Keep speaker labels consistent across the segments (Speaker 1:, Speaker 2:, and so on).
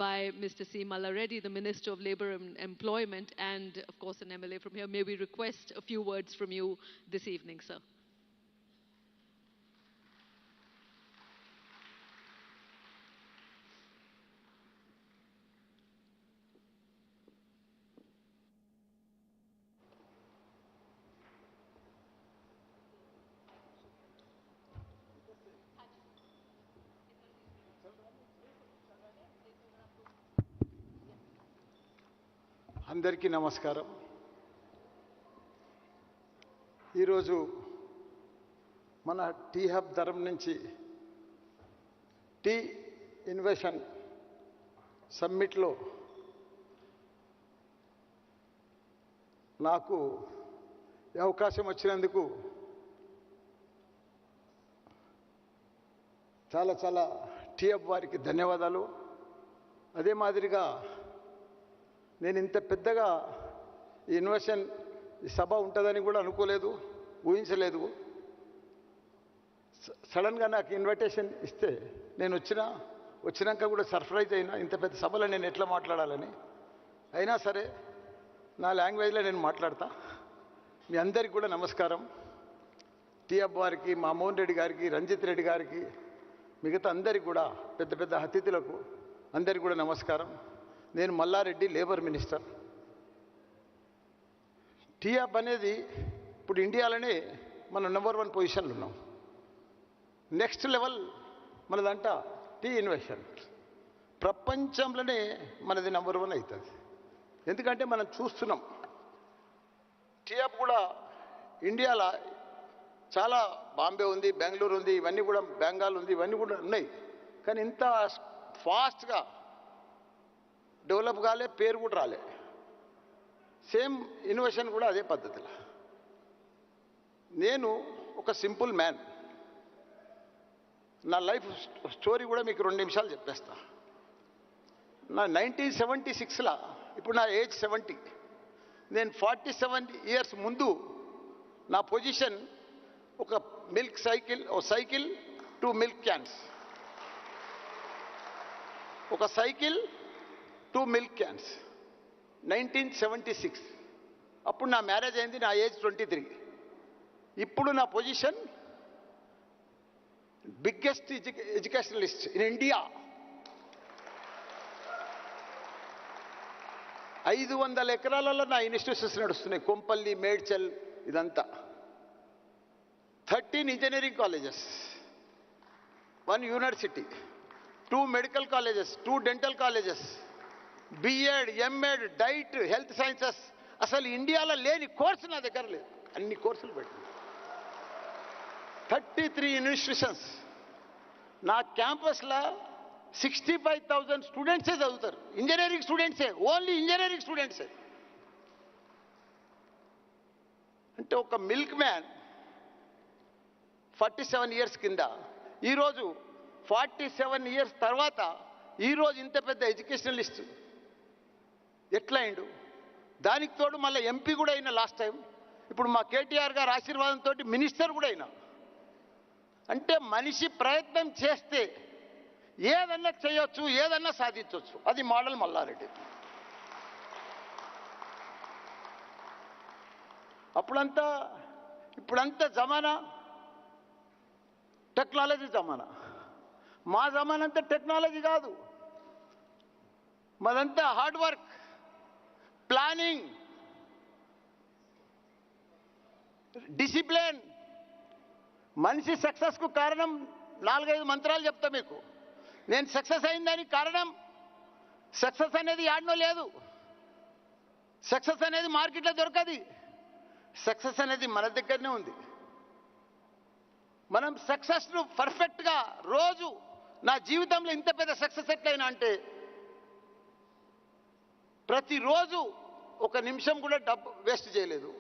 Speaker 1: by Mr. C. Mallareddy, the Minister of Labour and Employment, and of course an MLA from here. May we request a few words from you this evening, sir?
Speaker 2: అందరికీ నమస్కారం. ఈరోజు మన tea hub తరఫు నుంచి tea ఇన్వెషన్ సమ్మిట్లో నాకు ఈ అవకాశం వచ్చినందుకు చాలా చాలా టీ హబ్ వారికి ధన్యవాదాలు. అదే మాదిరిగా నేను ఇంత పెద్దగా ఈ ఇన్వెషన్ ఈ సభ ఉంటుందని కూడా అనుకోలేదు, ఊహించలేదు. సడన్గా నాకు ఇన్విటేషన్ ఇస్తే నేను వచ్చినాక కూడా సర్ప్రైజ్ అయినా, ఇంత పెద్ద సభలో నేను ఎట్లా మాట్లాడాలని. అయినా సరే నా లాంగ్వేజ్లో నేను మాట్లాడతా. మీ అందరికీ కూడా నమస్కారం. టీ హబ్ వారికి, మా మోహన్ రెడ్డి గారికి, రంజిత్ రెడ్డి గారికి, మిగతా అందరికీ కూడా, పెద్ద పెద్ద అతిథులకు అందరికీ కూడా నమస్కారం. నేను Mallareddy, labour minister. T hub అనేది ఇప్పుడు ఇండియాలోనే మనం నెంబర్ 1 పొజిషన్లో ఉన్నాం. నెక్స్ట్ లెవెల్ మనదంట టీ ఇన్వెషన్. ప్రపంచంలోనే మనది నెంబర్ 1 అవుతుంది. ఎందుకంటే మనం చూస్తున్నాం టీ హబ్ కూడా ఇండియాలో చాలా, బాంబే ఉంది, బెంగళూరు ఉంది, ఇవన్నీ కూడా, బెంగాల్ ఉంది, ఇవన్నీ కూడా ఉన్నాయి. కానీ ఇంత ఫాస్ట్గా డెవలప్ కాలే, పేరు కూడా రాలే. సేమ్ ఇన్నోవేషన్ కూడా అదే పద్ధతిలో. నేను ఒక సింపుల్ మ్యాన్. నా లైఫ్ స్టోరీ కూడా మీకు 2 నిమిషాలు చెప్పేస్తా. నా 1976లో, ఇప్పుడు నా ఏజ్ 70, నేను 47 ఇయర్స్ ముందు నా పొజిషన్ ఒక మిల్క్ సైకిల్, ఓ సైకిల్ 2 మిల్క్ క్యాన్స్, ఒక సైకిల్ 2 మిల్క్ క్యాన్స్. 1976 అప్పుడు నా మ్యారేజ్ అయింది, నా ఏజ్ 23. ఇప్పుడు నా position biggest educationalist in India. 500 ఎకరాలలో నా ఇన్స్టిట్యూషన్స్ నడుస్తున్నాయి. కొంపల్లి, మేడ్చల్, ఇదంతా. 13 engineering colleges, 1 university, 2 medical colleges, 2 dental colleges, BEd, MEd, DIET, health sciences. అసలు ఇండియాలో లేని కోర్సు నా దగ్గర లేదు. అన్ని కోర్సులు పెట్టింది. 33 ఇన్స్టిట్యూషన్స్. నా క్యాంపస్లో 65,000 స్టూడెంట్సే చదువుతారు. ఇంజనీరింగ్ స్టూడెంట్సే, ఓన్లీ ఇంజనీరింగ్ స్టూడెంట్సే. అంటే ఒక మిల్క్ మ్యాన్ 47 ఇయర్స్ కింద, ఈరోజు 47 ఇయర్స్ తర్వాత ఈరోజు ఇంత పెద్ద ఎడ్యుకేషనలిస్ట్ ఎట్లా అయిండు? దానికి తోడు మళ్ళీ ఎంపీ కూడా అయినా లాస్ట్ టైం. ఇప్పుడు మా కేటీఆర్ గారి ఆశీర్వాదంతో మినిస్టర్ కూడా అయినా. అంటే మనిషి ప్రయత్నం చేస్తే ఏదన్నా చేయొచ్చు, ఏదన్నా సాధించవచ్చు. అది మోడల్ మల్లారెడ్డి. ఇప్పుడంతా జమానా టెక్నాలజీ జమానా. మా జమానా అంతా టెక్నాలజీ కాదు, మాదంతా హార్డ్ వర్క్, ప్లానింగ్, డిసిప్లిన్. మనిషి సక్సెస్కు కారణం 4-5 మంత్రాలు చెప్తా మీకు. నేను సక్సెస్ అయిందానికి కారణం, సక్సెస్ అనేది యాడ్నో లేదు. సక్సెస్ అనేది మార్కెట్లో దొరకది. సక్సెస్ అనేది మన దగ్గరనే ఉంది. మనం సక్సెస్ను పర్ఫెక్ట్గా రోజు, నా జీవితంలో ఇంత పెద్ద సక్సెస్ ఎట్లయినా అంటే ప్రతిరోజు 1 నిమిషం కూడా డబ్బు వేస్ట్ చేయలేదు.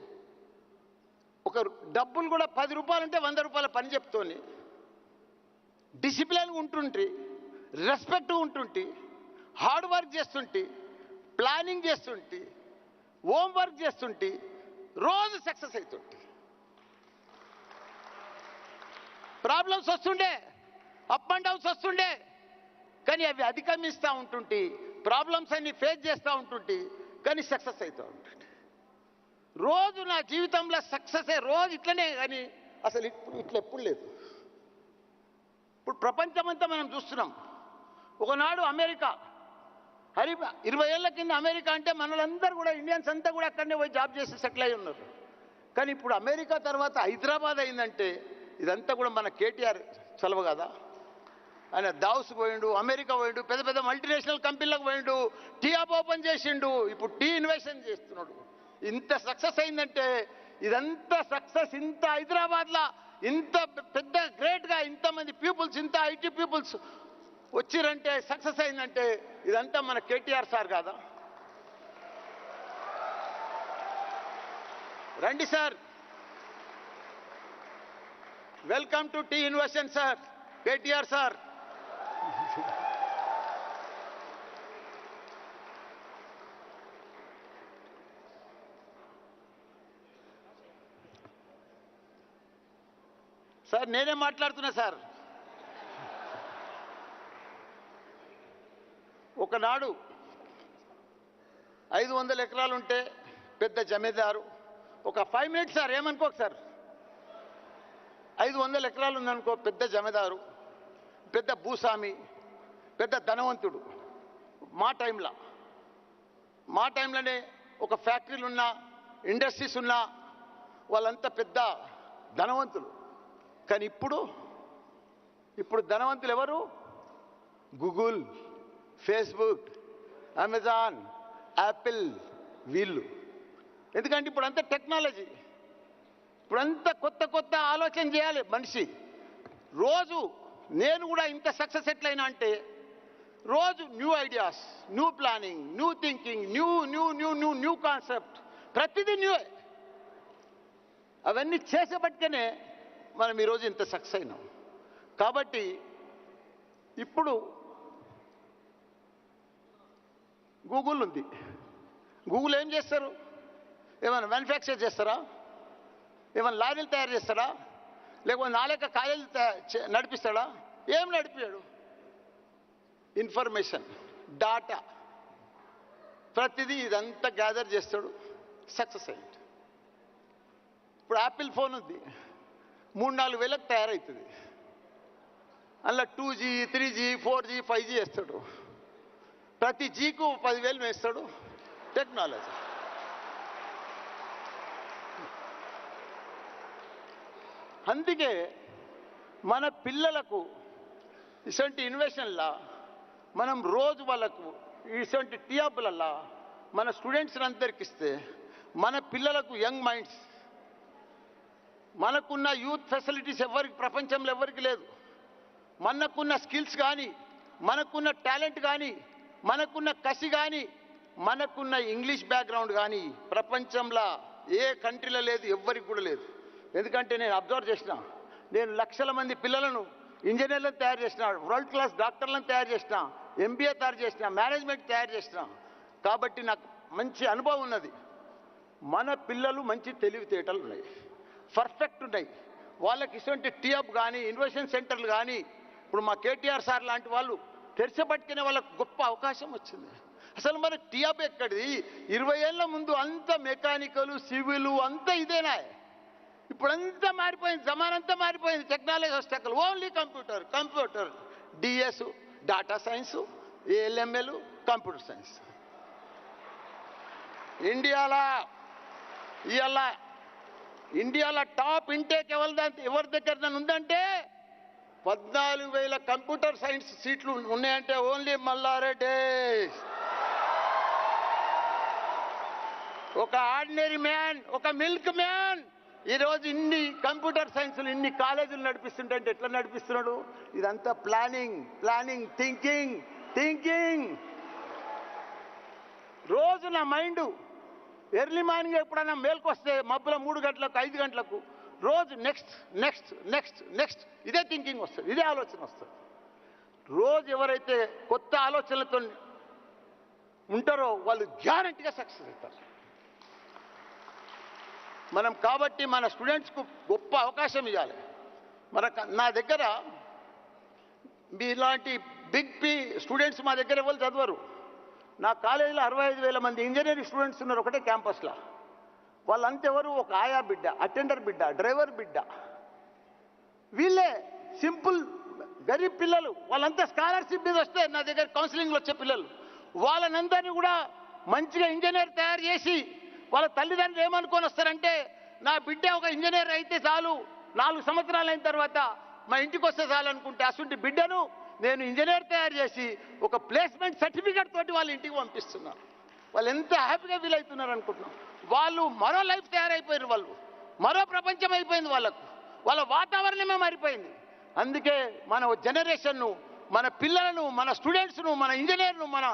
Speaker 2: డబ్బులు కూడా 10 రూపాయలు అంటే 100 రూపాయల పని చెప్తోని డిసిప్లిన్ ఉంటుంటే, రెస్పెక్ట్ ఉంటుంటే, హార్డ్ వర్క్ చేస్తుంటే, ప్లానింగ్ చేస్తుంటే, హోమ్ వర్క్ చేస్తుంటే రోజు సక్సెస్ అవుతుంటే. ప్రాబ్లమ్స్ వస్తుండే, అప్ అండ్ డౌన్స్ వస్తుండే, కానీ అవి అధిగమిస్తూ ఉంటుంటే, ప్రాబ్లమ్స్ అన్ని ఫేస్ చేస్తూ ఉంటుంటే, కానీ సక్సెస్ అవుతూ ఉంటుంది. రోజు నా జీవితంలో సక్సెస్ రోజు ఇట్లనే, కానీ అసలు ఇట్లా ఎప్పుడు లేదు. ఇప్పుడు ప్రపంచమంతా మనం చూస్తున్నాం. ఒకనాడు అమెరికా 20 ఏళ్ల కింద అమెరికా అంటే మనలందరూ కూడా ఇండియన్స్ అంతా కూడా అక్కడనే పోయి జాబ్ చేసి సెటిల్ అయి ఉన్నారు. కానీ ఇప్పుడు అమెరికా తర్వాత హైదరాబాద్ అయిందంటే ఇదంతా కూడా మన కేటీఆర్ చలవ కదా. ఆయన దావుస్ పోయిండు, అమెరికా పోయిండు, పెద్ద పెద్ద మల్టీనేషనల్ కంపెనీలకు పోయిండు, టీ హబ్ ఓపెన్ చేసిండు, ఇప్పుడు టీ ఇన్వెస్ట్మెంట్ చేస్తున్నాడు. ఇంత సక్సెస్ అయిందంటే ఇదంతా సక్సెస్ ఇంత హైదరాబాద్లో ఇంత పెద్ద గ్రేట్గా ఇంతమంది పీపుల్స్, ఇంత ఐటీ పీపుల్స్ వచ్చిరంటే, సక్సెస్ అయిందంటే ఇదంతా మన కేటీఆర్ సార్ కాదా? రండి sir, welcome to T investment sir, KTR sir. Sir నేనే మాట్లాడుతున్నా సార్. ఒకనాడు 500 ఎకరాలు ఉంటే పెద్ద జమీదారు, ఒక 5 మినిట్స్ సార్, ఏమనుకోక సార్, 500 ఎకరాలు ఉందనుకో, పెద్ద జమీదారు, పెద్ద భూస్వామి, పెద్ద ధనవంతుడు. మా టైంలోనే ఒక ఫ్యాక్టరీలు ఉన్నా, ఇండస్ట్రీస్ ఉన్నా, వాళ్ళంతా పెద్ద ధనవంతులు. కానీ ఇప్పుడు ధనవంతులు ఎవరు? గూగుల్, ఫేస్బుక్, అమెజాన్, యాపిల్, వీళ్ళు. ఎందుకంటే ఇప్పుడంతా టెక్నాలజీ, ఇప్పుడంతా కొత్త ఆలోచన చేయాలి మనిషి. రోజు నేను కూడా ఇంత సక్సెస్ ఎట్లయినా అంటే రోజు new ideas, new planning, new thinking, new concept, ప్రతిదీ న్యూ. అవన్నీ చేసేపట్టుకనే మనం ఈరోజు ఇంత సక్సెస్ అయినాం. కాబట్టి ఇప్పుడు గూగుల్ ఉంది. గూగుల్ ఏం చేస్తారు? ఏమైనా మ్యానుఫ్యాక్చర్ చేస్తారా? ఏమైనా లారీలు తయారు చేస్తాడా? లేకపోతే 4 కాలేజీలు నడిపిస్తాడా? ఏం నడిపాడు? ఇన్ఫర్మేషన్, డాటా, ప్రతిదీ ఇదంతా గ్యాదర్ చేస్తాడు, సక్సెస్ అయ్యాడు. ఇప్పుడు యాపిల్ ఫోన్ ఉంది, 3-4 వేలకు తయారవుతుంది. అందులో 2G, 3G, 4G, 5G వేస్తాడు. ప్రతి జీకు 10,000 వేస్తాడు. టెక్నాలజీ. అందుకే మన పిల్లలకు ఇటువంటి ఇన్వెస్షన్లా మనం రోజు వాళ్ళకు ఇటువంటి టీఆప్లల్లా మన స్టూడెంట్స్ అందరికి ఇస్తే మన పిల్లలకు యంగ్ మైండ్స్, మనకున్న యూత్ ఫెసిలిటీస్ ఎవరికి ప్రపంచంలో ఎవరికి లేదు. మనకున్న స్కిల్స్ కానీ, మనకున్న టాలెంట్ కానీ, మనకున్న కసి కానీ, మనకున్న ఇంగ్లీష్ బ్యాక్గ్రౌండ్ కానీ ప్రపంచంలో ఏ కంట్రీలో లేదు, ఎవ్వరికి కూడా లేదు. ఎందుకంటే నేను అబ్జర్వ్ చేసిన, నేను లక్షల మంది పిల్లలను ఇంజనీర్లను తయారు చేసిన, వరల్డ్ క్లాస్ డాక్టర్లను తయారు చేసిన, MBA తయారు చేసిన, మేనేజ్మెంట్ తయారు చేసిన. కాబట్టి నాకు మంచి అనుభవం ఉన్నది. మన పిల్లలు మంచి తెలివితేటలు ఉన్నాయి, పర్ఫెక్ట్ ఉన్నాయి. వాళ్ళకి ఇటువంటి టీఅప్ కానీ, ఇన్వెస్ట్మెంట్ సెంటర్లు కానీ, ఇప్పుడు మా కేటీఆర్ సార్ లాంటి వాళ్ళు తెరిచబట్టుకునే వాళ్ళకు గొప్ప అవకాశం వచ్చింది. అసలు మన టీఅప్ ఎక్కడిది? 20 ఏళ్ల ముందు అంత మెకానికల్, సివిల్ అంతా ఇదేనా? ఇప్పుడంతా మారిపోయింది, జమానంతా మారిపోయింది. టెక్నాలజీ వస్తాకలు only computer, DS, data science, ALML, computer science. ఇండియాలో టాప్ ఇంటేక్ ఎవరి దగ్గర ఉందంటే 14,000 కంప్యూటర్ సైన్స్ సీట్లు ఉన్నాయంటే ఓన్లీ మల్లారెడ్డి. ఒక ఆర్డినరీ మ్యాన్, ఒక మిల్క్ మ్యాన్ ఈరోజు ఇన్ని కంప్యూటర్ సైన్స్లు, ఇన్ని కాలేజీలు నడిపిస్తుంటే ఎట్లా నడిపిస్తున్నాడు? ఇదంతా ప్లానింగ్, థింకింగ్. రోజు నా మైండ్ ఎర్లీ మార్నింగ్ ఎప్పుడైనా మేల్కొస్తే మబ్బుల 3 గంటలకు 5 గంటలకు రోజు నెక్స్ట్ ఇదే థింకింగ్ వస్తుంది, ఇదే ఆలోచన వస్తుంది. రోజు ఎవరైతే కొత్త ఆలోచనలతో ఉంటారో వాళ్ళు గ్యారంటీగా సక్సెస్ అవుతారు. మనం కాబట్టి మన స్టూడెంట్స్కు గొప్ప అవకాశం ఇవ్వాలి. నా దగ్గర మీలాంటి బిగ్ పి స్టూడెంట్స్ మా దగ్గర ఎవరు చదవరు. నా కాలేజీలో 65,000 మంది ఇంజనీరింగ్ స్టూడెంట్స్ ఉన్నారు ఒకటే క్యాంపస్లో. వాళ్ళంతెవరు ఒక ఆయా బిడ్డ, అటెండర్ బిడ్డ, డ్రైవర్ బిడ్డ, వీళ్ళే సింపుల్ గరీబ్ పిల్లలు. వాళ్ళంతా స్కాలర్షిప్ మీద వస్తే నా దగ్గర కౌన్సిలింగ్లో వచ్చే పిల్లలు. వాళ్ళనందరినీ కూడా మంచిగా ఇంజనీర్ తయారు చేసి వాళ్ళ తల్లిదండ్రులు ఏమనుకొని వస్తారంటే, నా బిడ్డ ఒక ఇంజనీర్ అయితే చాలు, 4 సంవత్సరాలు అయిన తర్వాత మా ఇంటికి వస్తే చాలు అనుకుంటే, అసలు బిడ్డను నేను ఇంజనీర్ తయారు చేసి ఒక ప్లేస్మెంట్ సర్టిఫికేట్ తోటి వాళ్ళ ఇంటికి పంపిస్తున్నారు. వాళ్ళు ఎంత హ్యాపీగా ఫీల్ అవుతున్నారు అనుకుంటున్నాం. వాళ్ళు మరో లైఫ్ తయారైపోయారు, వాళ్ళు మరో ప్రపంచం అయిపోయింది వాళ్ళకు, వాళ్ళ వాతావరణమే మారిపోయింది. అందుకే మన జనరేషన్ను, మన పిల్లలను, మన స్టూడెంట్స్ను, మన ఇంజనీర్ను, మన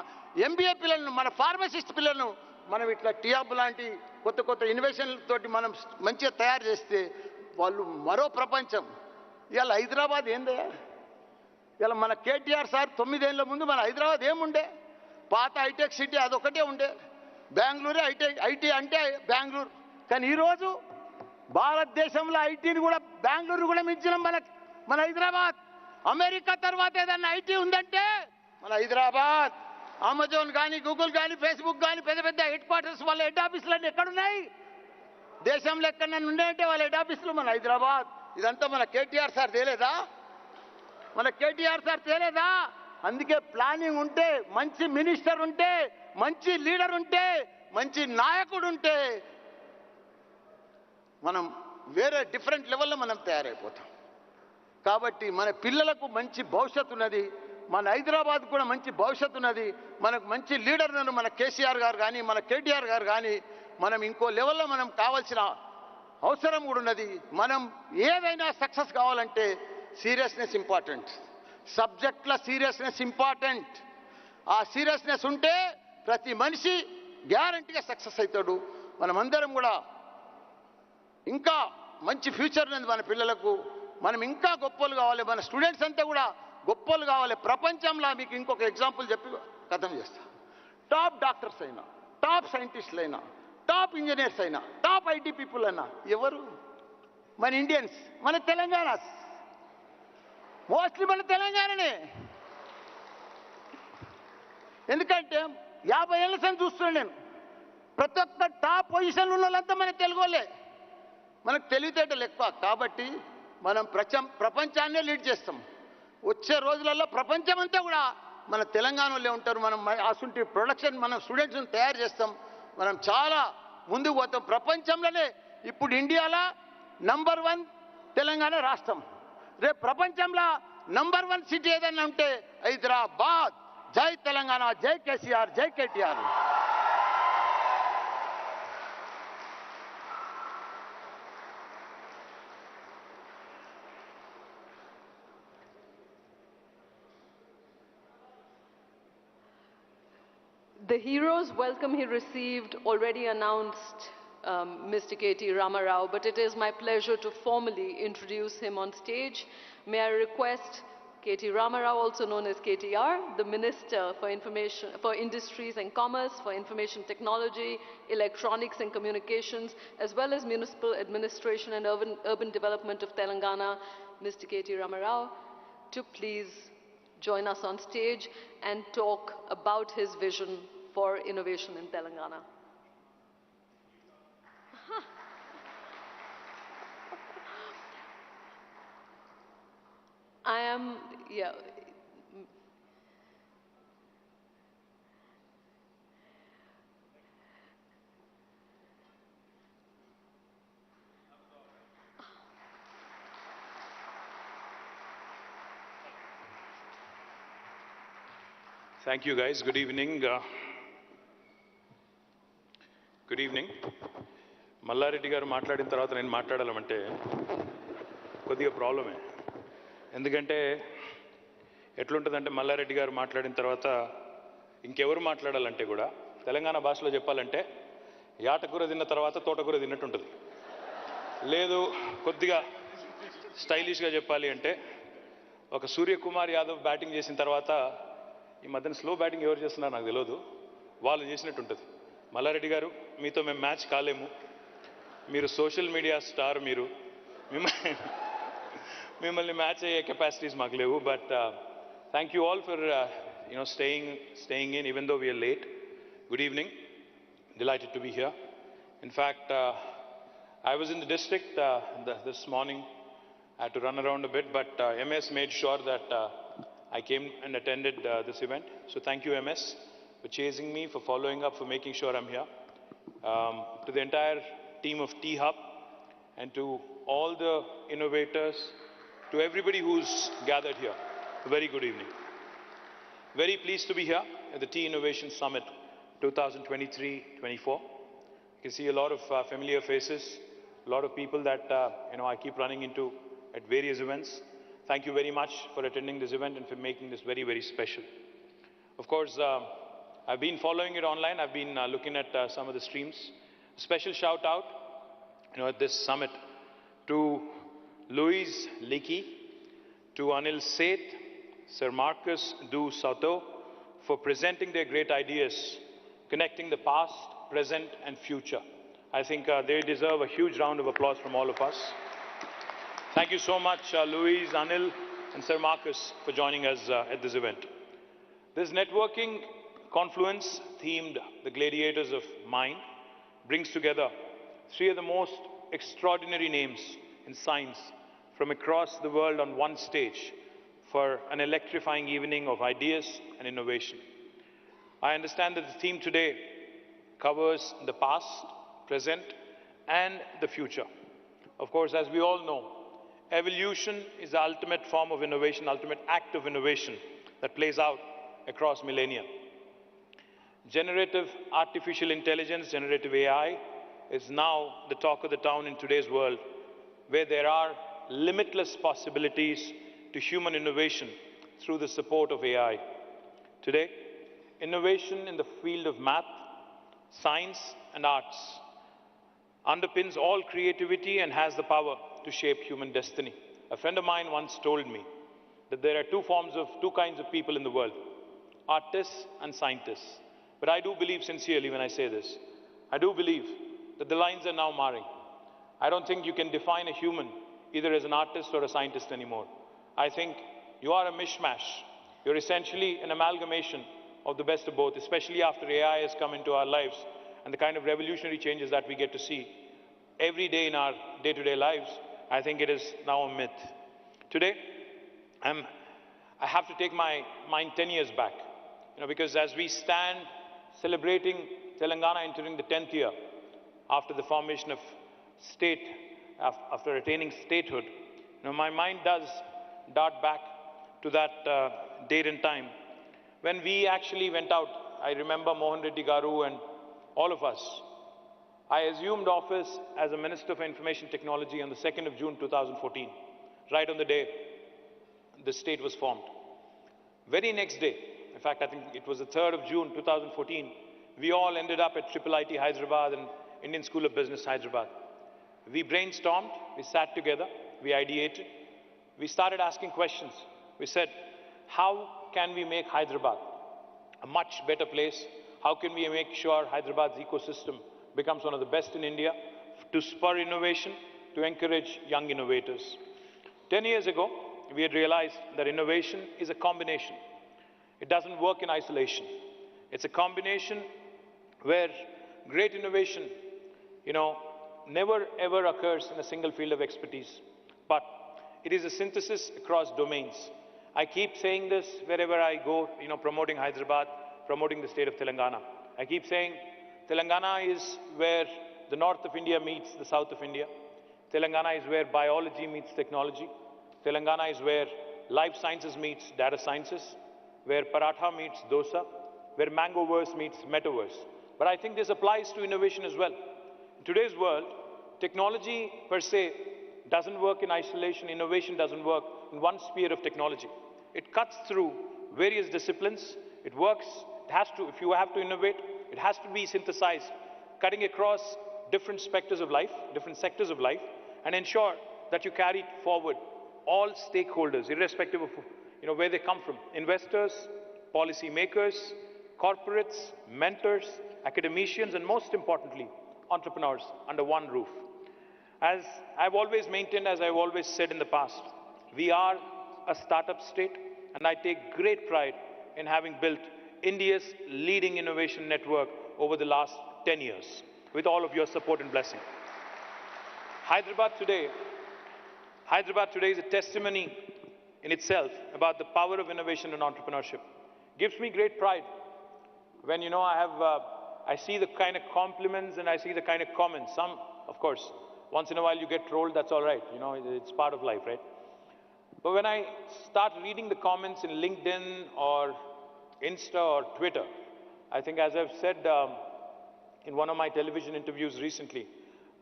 Speaker 2: ఎంబీఏ పిల్లలను, మన ఫార్మసిస్ట్ పిల్లలను మనం ఇట్లా టీఆబ్ లాంటి కొత్త కొత్త ఇన్నోవేషన్లతోటి మనం మంచిగా తయారు చేస్తే వాళ్ళు మరో ప్రపంచం. ఇవాళ హైదరాబాద్ ఏందే? ఇలా మన కేటీఆర్ సార్ 9 ఏళ్ల ముందు మన హైదరాబాద్ ఏముండే? పాత హైటెక్ సిటీ అదొకటే ఉండే. బెంగళూరే ఐటీ అంటే బెంగళూరు. కానీ ఈరోజు భారతదేశంలో ఐటీని కూడా బెంగళూరు కూడా మించిన మన హైదరాబాద్. అమెరికా తర్వాత ఏదన్నా ఐటీ ఉందంటే మన హైదరాబాద్. అమెజాన్ కానీ, గూగుల్ కానీ, ఫేస్బుక్ కానీ పెద్ద పెద్ద హెడ్ క్వార్టర్స్, వాళ్ళ హెడ్ ఆఫీసులన్నీ ఎక్కడున్నాయి? దేశంలో ఎక్కడన్నా ఉన్నాయంటే వాళ్ళ హెడ్ ఆఫీసులు మన హైదరాబాద్. ఇదంతా మన కేటీఆర్ సార్ తేలేదా? మన కేటీఆర్ సార్ తేలేదా? అందుకే ప్లానింగ్ ఉంటే, మంచి మినిస్టర్ ఉంటే, మంచి లీడర్ ఉంటే, మంచి నాయకుడు ఉంటే మనం వేరే డిఫరెంట్ లెవెల్లో మనం తయారైపోతాం. కాబట్టి మన పిల్లలకు మంచి భవిష్యత్తు ఉన్నది, మన హైదరాబాద్ కూడా మంచి భవిష్యత్తు ఉన్నది. మనకు మంచి లీడర్ ఉన్నారు, మన కేసీఆర్ గారు కానీ, మన కేటీఆర్ గారు కానీ. మనం ఇంకో లెవెల్లో మనం కావాల్సిన అవసరం కూడా ఉన్నది. మనం ఏదైనా సక్సెస్ కావాలంటే సీరియస్నెస్ ఇంపార్టెంట్, సబ్జెక్ట్ల సీరియస్నెస్ ఇంపార్టెంట్. ఆ సీరియస్నెస్ ఉంటే ప్రతి మనిషి గ్యారంటీగా సక్సెస్ అవుతాడు. మనమందరం కూడా ఇంకా మంచి ఫ్యూచర్ ఉన్నది మన పిల్లలకు. మనం ఇంకా గొప్పలు కావాలి, మన స్టూడెంట్స్ అంతా కూడా గొప్పలు కావాలి. ప్రపంచంలో మీకు ఇంకొక ఎగ్జాంపుల్ చెప్పి కథం చేస్తా. టాప్ డాక్టర్స్ అయినా, టాప్ సైంటిస్టులు అయినా, టాప్ ఇంజనీర్స్ అయినా, టాప్ ఐటీ పీపుల్ అయినా ఎవరు? మన ఇండియన్స్, మన తెలంగాణ. మోస్ట్లీ మన తెలంగాణనే. ఎందుకంటే 50 ఏళ్ళ సంది చూస్తున్నాను నేను, ప్రతి ఒక్క టాప్ పొజిషన్లో ఉన్న వాళ్ళంతా మన తెలుగు వాళ్ళే. మనకు తెలివితేటలు ఎక్కువ కాబట్టి మనం ప్రపంచాన్నే లీడ్ చేస్తాం. వచ్చే రోజులలో ప్రపంచం అంతా కూడా మన తెలంగాణలో ఉంటారు. మనం అసలు ప్రొడక్షన్, మనం స్టూడెంట్స్ని తయారు చేస్తాం. మనం చాలా ముందుకు పోతాం. ప్రపంచంలోనే ఇప్పుడు ఇండియాలో నంబర్ 1 తెలంగాణ రాష్ట్రం. రేపు ప్రపంచంలో నంబర్ 1 సిటీ ఏదన్నా ఉంటే హైదరాబాద్. జై తెలంగాణ, జై కేసీఆర్, జై KTR.
Speaker 1: The hero's welcome he received already announced Mr. KT Ramarao, but it is my pleasure to formally introduce him on stage. May I request KT Ramarao, also known as KTR, the Minister for Industries and Commerce, for Information Technology, Electronics and Communications, as well as Municipal Administration and Urban Development of Telangana, Mr. KT Ramarao, to please join us on stage and talk about his vision for innovation in Telangana. I am, yeah.
Speaker 3: Thank you, guys. Good evening. Good evening. Mallareddy గారు మాట్లాడిన తర్వాత నేను మాట్లాడాలంటే కొద్దిగా ప్రాబ్లమే. ఎందుకంటే ఎట్లుంటుందంటే మల్లారెడ్డి గారు మాట్లాడిన తర్వాత ఇంకెవరు మాట్లాడాలంటే కూడా తెలంగాణ భాషలో చెప్పాలంటే యాటకూర తిన్న తర్వాత తోటకూర తిన్నట్టు ఉంటుంది. లేదు కొద్దిగా స్టైలిష్గా చెప్పాలి అంటే ఒక సూర్యకుమార్ యాదవ్ బ్యాటింగ్ చేసిన తర్వాత ఈ మధ్యన స్లో బ్యాటింగ్ ఎవరు చేస్తున్నారో నాకు తెలియదు, వాళ్ళు చేసినట్టు ఉంటుంది. మల్లారెడ్డి గారు, మీతో మేము మ్యాచ్ కాలేము. మీరు సోషల్ మీడియా స్టార్, మిమ్మల్ని మ్యాచ్ అయ్యే కెపాసిటీస్ మాకు లేవు. But Thank you all for staying in even though we are late. Good evening. Delighted to be here. In fact, I was in the district this morning. I had to run around a bit, but MS made sure that I came and attended this event. So thank you, MS, for chasing me, for following up, for making sure I'm here. To the entire team of T-Hub and to all the innovators, to everybody who's gathered here, a very good evening. Very pleased to be here at the T Innovation Summit 2023-24. You can see a lot of familiar faces, a lot of people that I keep running into at various events. Thank you very much for attending this event and for making this very, very special. Of course, I've been following it online. I've been looking at some of the streams. A special shout out, at this summit to Louise Leakey, to Anil Seth, Sir Marcus Du Sauto, for presenting their great ideas, connecting the past, present and future. I think they deserve a huge round of applause from all of us. Thank you so much, Louise, Anil and Sir Marcus, for joining us at this event. This networking confluence themed The Gladiators of Mind brings together three of the most extraordinary names in science from across the world on one stage for an electrifying evening of ideas and innovation. I understand that the theme today covers the past, present, and the future. Of course, as we all know, evolution is the ultimate form of innovation, ultimate act of innovation that plays out across millennia. Generative artificial intelligence, generative AI, is now the talk of the town in today's world, where there are limitless possibilities to human innovation through the support of AI. Today, innovation in the field of math, science, and arts underpins all creativity and has the power to shape human destiny. A friend of mine once told me that there are two kinds of people in the world, artists and scientists. But I do believe sincerely when I say this, I do believe that the lines are now marring. I don't think you can define a human either as an artist or a scientist anymore. I think you are a mishmash. You're essentially an amalgamation of the best of both, especially after AI has come into our lives and the kind of revolutionary changes that we get to see every day in our day-to-day lives. I think it is now a myth. Today, I have to take my mind 10 years back, because as we stand celebrating Telangana entering the 10th year after the formation of state, after attaining statehood, my mind does dart back to that date and time when we actually went out. I remember Mohan Reddy Garu and all of us. I assumed office as a Minister for Information Technology on the 2nd of June 2014, right on the day the state was formed. Very next day, in fact, I think it was the 3rd of June 2014, we all ended up at IIIT Hyderabad and Indian School of Business, Hyderabad. We brainstormed, we sat together, we ideated, we started asking questions. We said, how can we make Hyderabad a much better place? How can we make sure Hyderabad's ecosystem becomes one of the best in India to spur innovation, to encourage young innovators? 10 years ago, we had realized that innovation is a combination. It doesn't work in isolation. It's a combination where great innovation, never ever occurs in a single field of expertise, but it is a synthesis across domains. I keep saying this wherever I go, promoting Hyderabad, promoting the state of Telangana. I keep saying Telangana is where the north of India meets the south of India. Telangana is where biology meets technology. Telangana is where life sciences meets data sciences, where paratha meets dosa, where mangoverse meets metaverse. But I think this applies to innovation as well. In today's world, technology per se doesn't work in isolation. Innovation doesn't work in one sphere of technology. It cuts through various disciplines. It works, if you have to innovate, it has to be synthesized, cutting across different sectors of life, and ensure that you carry forward all stakeholders, irrespective of where they come from. Investors, policy makers, corporates, mentors, academicians, and most importantly, entrepreneurs under one roof. As I've always maintained, as I've always said in the past, we are a startup state, and I take great pride in having built India's leading innovation network over the last 10 years, with all of your support and blessing. Hyderabad today is a testimony in itself about the power of innovation and entrepreneurship. Gives me great pride when, I see the kind of compliments and I see the kind of comments. Some, of course, once in a while you get trolled, that's all right. It's part of life, right? But when I start reading the comments in LinkedIn or Insta or Twitter, I think, as I've said in one of my television interviews recently,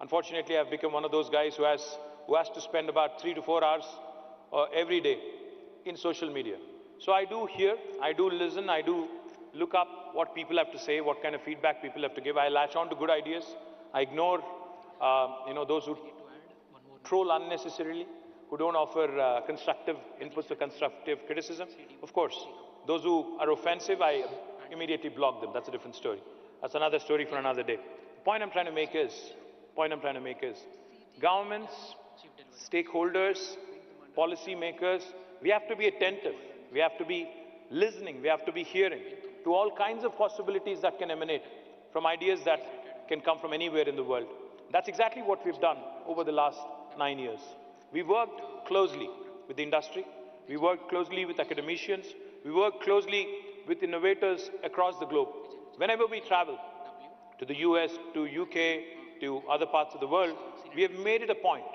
Speaker 3: unfortunately, I've become one of those guys who has to spend about 3 to 4 hours every day in social media. So I do hear, I do listen, I do look up what people have to say, what kind of feedback people have to give. I latch on to good ideas. I ignore, those who troll unnecessarily, who don't offer constructive inputs or constructive criticism. Of course, those who are offensive, I immediately block them. That's a different story. That's another story for another day. The point I'm trying to make is, governments, stakeholders, policy makers, we have to be attentive. We have to be listening. We have to be hearing to all kinds of possibilities that can emanate from ideas that can come from anywhere in the world. That's exactly what we've done over the last 9 years. We worked closely with the industry. We worked closely with academicians. We worked closely with innovators across the globe. Whenever we travel to the US, to UK, to other parts of the world, we have made it a point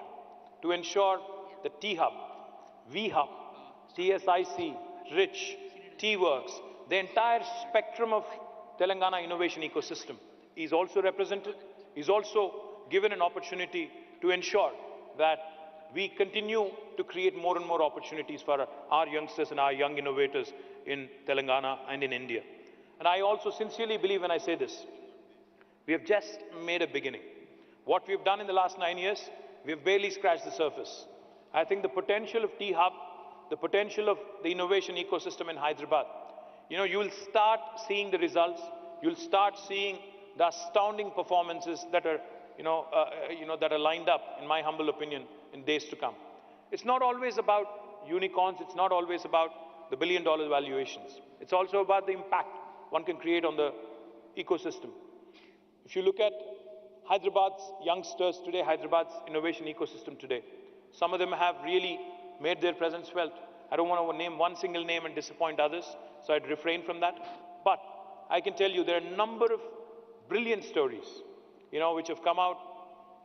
Speaker 3: to ensure that T-Hub, V-Hub, TSIC, RICH, T-Works, the entire spectrum of Telangana innovation ecosystem is also represented, is also given an opportunity to ensure that we continue to create more and more opportunities for our youngsters and our young innovators in Telangana and in India. And I also sincerely believe when I say this, we have just made a beginning. What we've done in the last 9 years, we have barely scratched the surface. I think the potential of T-Hub, the potential of the innovation ecosystem in Hyderabad, you will start seeing the results. You'll start seeing the astounding performances that are, that are lined up, in my humble opinion, in days to come. It's not always about unicorns. It's not always about the billion-dollar valuations. It's also about the impact one can create on the ecosystem. If you look at Hyderabad's youngsters today, Hyderabad's innovation ecosystem today, some of them have really made their presence felt. I don't want to name one single name and disappoint others, so I'd refrain from that. But I can tell you there are a number of brilliant stories, which have come out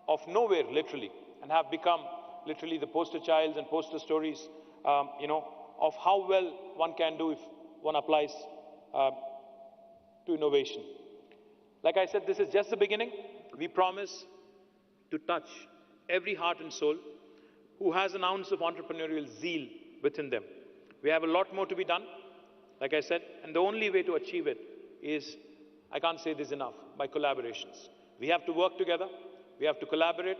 Speaker 3: of nowhere, literally, and have become literally the poster childs and poster stories, of how well one can do if one applies to innovation. Like I said, this is just the beginning. We promise to touch every heart and soul who has an ounce of entrepreneurial zeal within them. We have a lot more to be done, like I said, and the only way to achieve it is, I can't say this enough, by collaborations. We have to work together, we have to collaborate,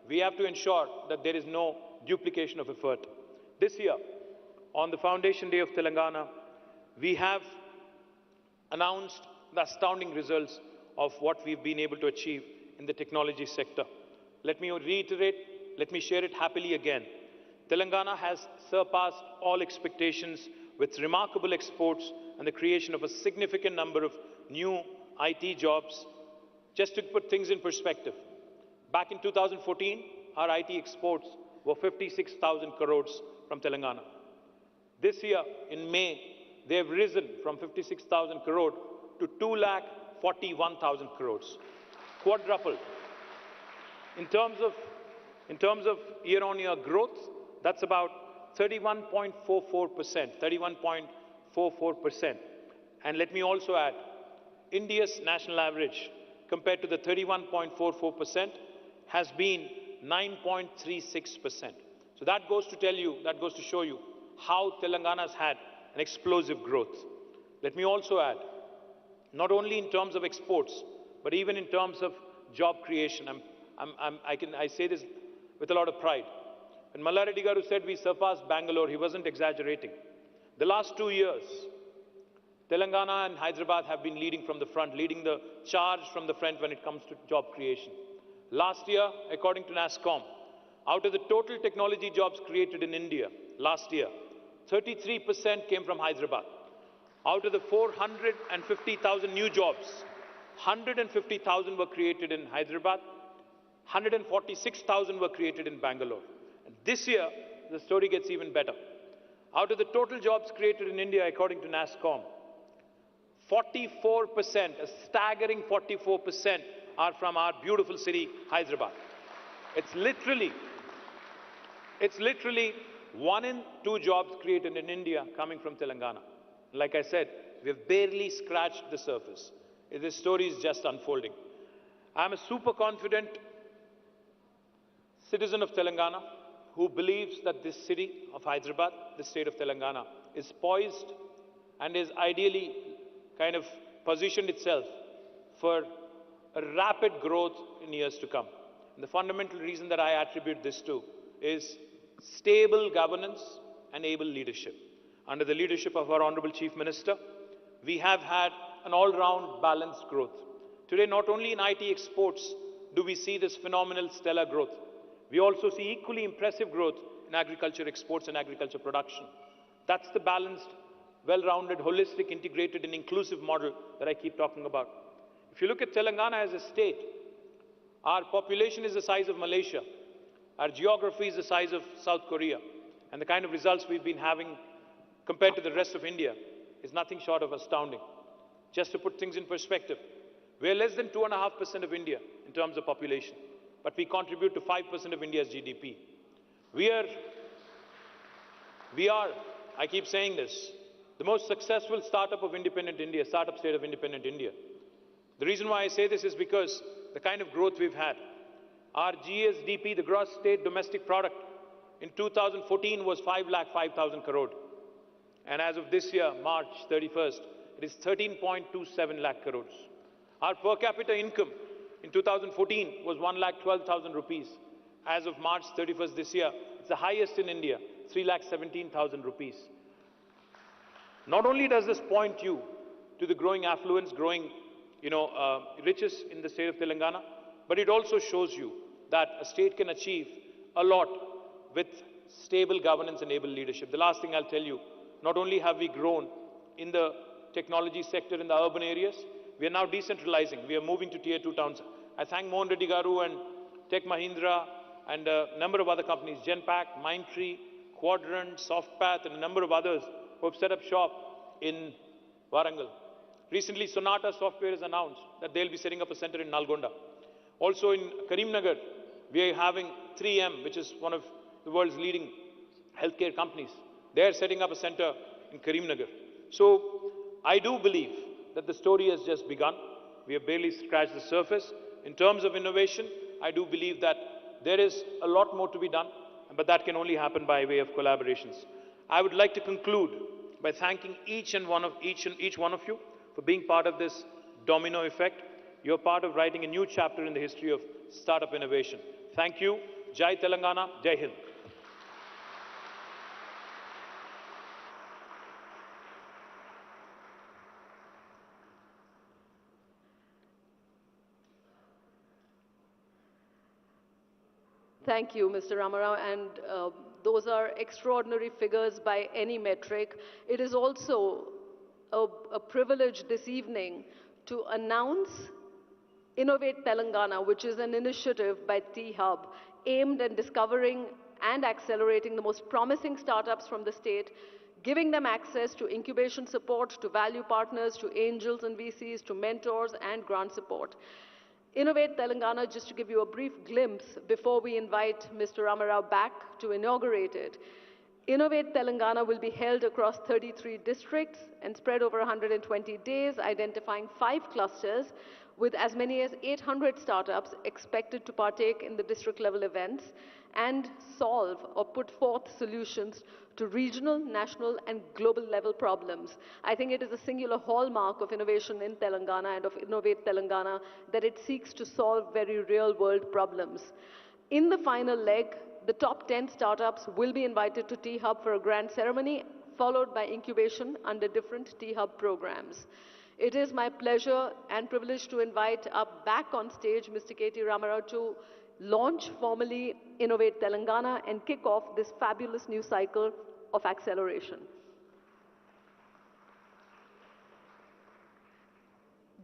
Speaker 3: we have to ensure that there is no duplication of effort. This year, on the Foundation Day of Telangana, we have announced the astounding results of what we've been able to achieve in the technology sector. Let me reiterate, let me share it happily again. Telangana has surpassed all expectations with remarkable exports and the creation of a significant number of new IT jobs. Just to put things in perspective, back in 2014, our IT exports were 56,000 crores from Telangana. This year, in May, they have risen from 56,000 crore to 2,41,000 crores, quadrupled. In terms of year-on-year growth, that's about 31.44%. And let me also add, India's national average compared to the 31.44% has been 9.36%. So that goes to show you how Telangana's had an explosive growth. Let me also add, not only in terms of exports, but even in terms of job creation. I say this with a lot of pride. When Malla Reddy Garu said we surpassed Bangalore, he wasn't exaggerating. The last 2 years, Telangana and Hyderabad have been leading from the front, leading the charge from the front when it comes to job creation. Last year, according to NASSCOM, out of the total technology jobs created in India last year, 33% came from Hyderabad. Out of the 450,000 new jobs, 150,000 were created in Hyderabad, 146,000 were created in Bangalore. And this year, the story gets even better. Out of the total jobs created in India, according to NASSCOM, 44%, a staggering 44%, are from our beautiful city, Hyderabad. It's literally 1 in 2 jobs created in India coming from Telangana. Like I said, we've barely scratched the surface. This story is just unfolding. I'm a super confident citizen of Telangana who believes that this city of Hyderabad, the state of Telangana, is poised and is ideally kind of positioned itself for a rapid growth in years to come. And the fundamental reason that I attribute this to is stable governance and able leadership. Under the leadership of our Honorable Chief Minister, we have had an all-round balanced growth. Today, not only in IT exports do we see this phenomenal stellar growth, we also see equally impressive growth in agriculture exports and agriculture production. That's the balanced, well-rounded, holistic, integrated and inclusive model that I keep talking about. If you look at Telangana as a state, our population is the size of Malaysia. Our geography is the size of South Korea. And the kind of results we've been having compared to the rest of India is nothing short of astounding. Just to put things in perspective, we're less than 2.5% of India in terms of population, but we contribute to 5% of India's GDP. We are, I keep saying this, the most successful startup of independent India, startup state of independent India. The reason why I say this is because the kind of growth we've had. Our GSDP, the gross state domestic product, in 2014 was 5,05,000 crore. And as of this year, March 31st, it is 13.27 lakh crores. Our per capita income in 2014 was 1,12,000 rupees. As of March 31st this year, it's the highest in India, 3,17,000 rupees. Not only does this point you to the growing affluence, growing riches in the state of Telangana, but it also shows you that a state can achieve a lot with stable governance and able leadership. The last thing I'll tell you, not only have we grown in the technology sector in the urban areas, we are now decentralizing. We are moving to tier 2 towns. I thank Mohan Reddy Garu and Tech Mahindra and a number of other companies, Genpact, Mindtree, Quadrant, Softpath, and a number of others who have set up shop in Warangal. Recently, Sonata Software has announced that they'll be setting up a center in Nalgonda. Also in Karimnagar, we are having 3M, which is one of the world's leading healthcare companies. They are setting up a center in Karimnagar. So I do believe that the story has just begun. We have barely scratched the surface. In terms of innovation, I do believe that there is a lot more to be done, but that can only happen by way of collaborations. I would like to conclude by thanking each one of you for being part of this domino effect. You're part of writing a new chapter in the history of startup innovation. Thank you. Jai Telangana, Jai Hind.
Speaker 1: Thank you, Mr. Ramarao, and those are extraordinary figures by any metric. It is also a privilege this evening to announce Innovate Telangana, which is an initiative by T-Hub aimed at discovering and accelerating the most promising startups from the state, giving them access to incubation support, to value partners, to angels and VCs, to mentors and grant support. Innovate Telangana, just to give you a brief glimpse before we invite Mr. Ramarao back to inaugurate it. Innovate Telangana will be held across 33 districts and spread over 120 days, identifying 5 clusters with as many as 800 startups expected to partake in the district level events and solve or put forth solutions to regional, national and global level problems. I think it is a singular hallmark of innovation in Telangana and of Innovate Telangana that it seeks to solve very real world problems. In the final leg, the top 10 startups will be invited to T-Hub for a grand ceremony, followed by incubation under different T-Hub programs. It is my pleasure and privilege to invite up back on stage Mr. KT Ramarao to launch formally Innovate Telangana and kick off this fabulous new cycle of acceleration.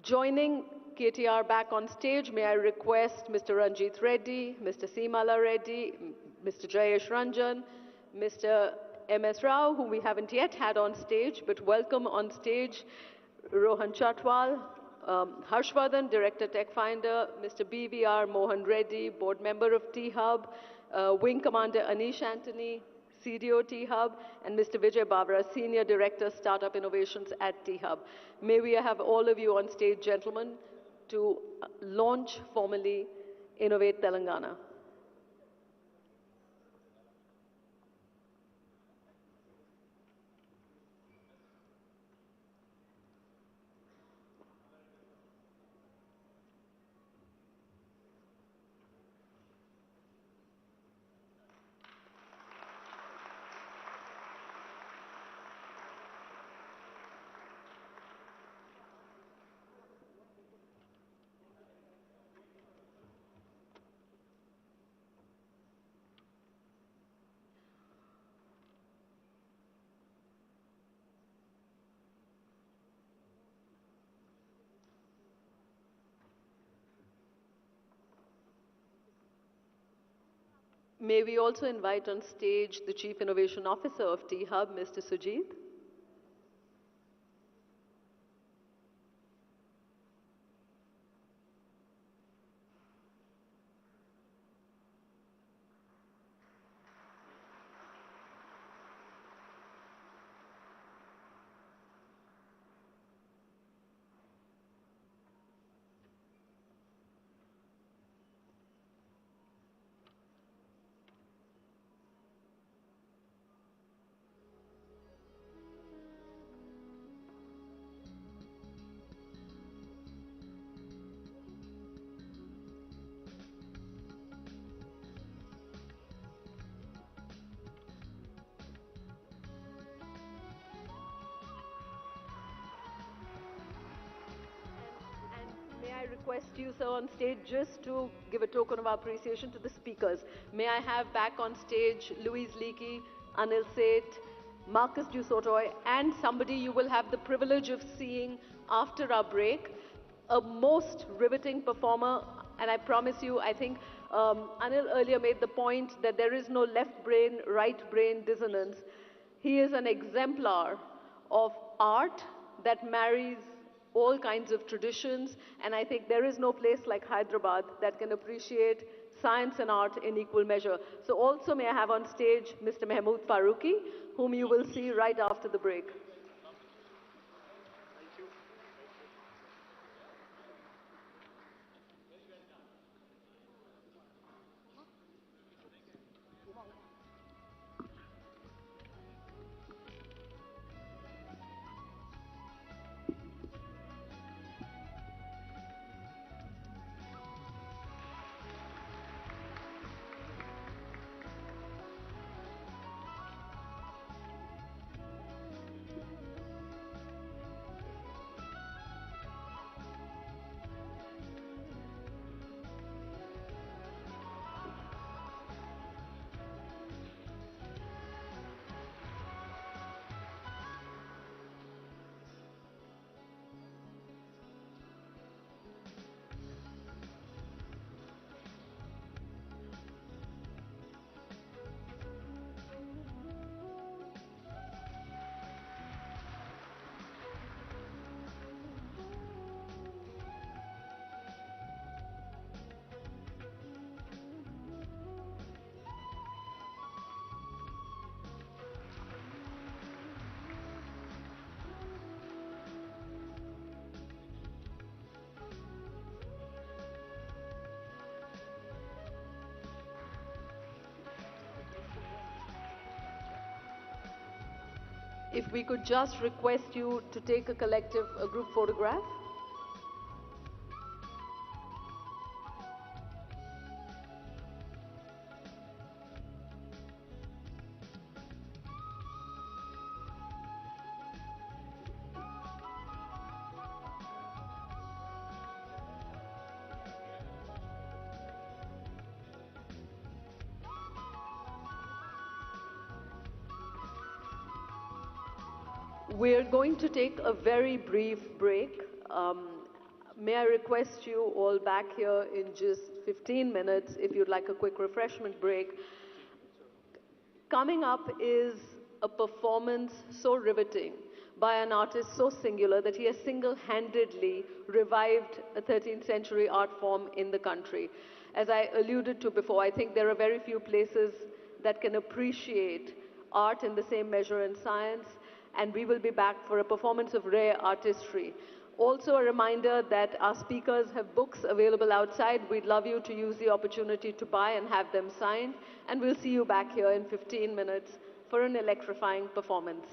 Speaker 1: Joining KTR back on stage, may I request Mr. Ranjit Reddy, Mr. Seemala Reddy, Mr. Jayesh Ranjan, Mr. M.S. Rao, whom we haven't yet had on stage, but welcome on stage Rohan Chatwal, Harshvardhan, Director Tech Finder, Mr. B.V.R. Mohan Reddy, Board Member of T-Hub, Wing Commander Anish Antony, CDO T-Hub, and Mr. Vijay Bavra, Senior Director Startup Innovations at T-Hub. May we have all of you on stage, gentlemen, to launch formally Innovate Telangana. May we also invite on stage the Chief Innovation Officer of T-Hub, Mr. Sujit. May I request you, sir, on stage just to give a token of appreciation to the speakers. May I have back on stage Louise Leakey, Anil Seth, Marcus Dusotoy, and somebody you will have the privilege of seeing after our break, a most riveting performer, and I promise you, I think Anil earlier made the point that there is no left brain, right brain dissonance. He is an exemplar of art that marries all kinds of traditions, and I think there is no place like Hyderabad that can appreciate science and art in equal measure. So also may I have on stage Mr. Mehmood Farooqi, whom you will see right after the break. If we could just request you to take a group photograph. We're going to take a very brief break. May I request you all back here in just 15 minutes if you'd like a quick refreshment break. Coming up is a performance so riveting by an artist so singular that he has single-handedly revived a 13th century art form in the country. As I alluded to before, I think there are very few places that can appreciate art in the same measure in science, and we will be back for a performance of rare artistry. Also a reminder that our speakers have books available outside. We'd love you to use the opportunity to buy and have them signed, and we'll see you back here in 15 minutes for an electrifying performance.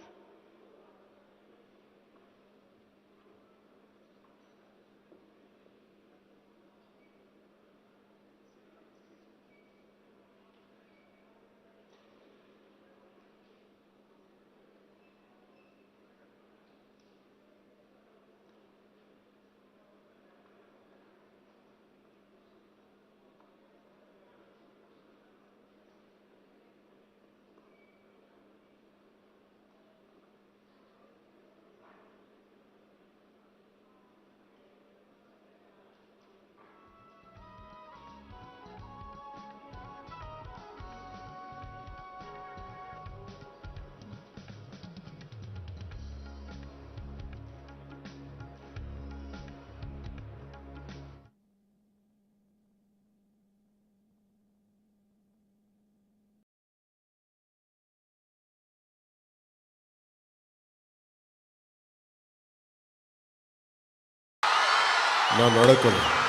Speaker 4: నా నడకను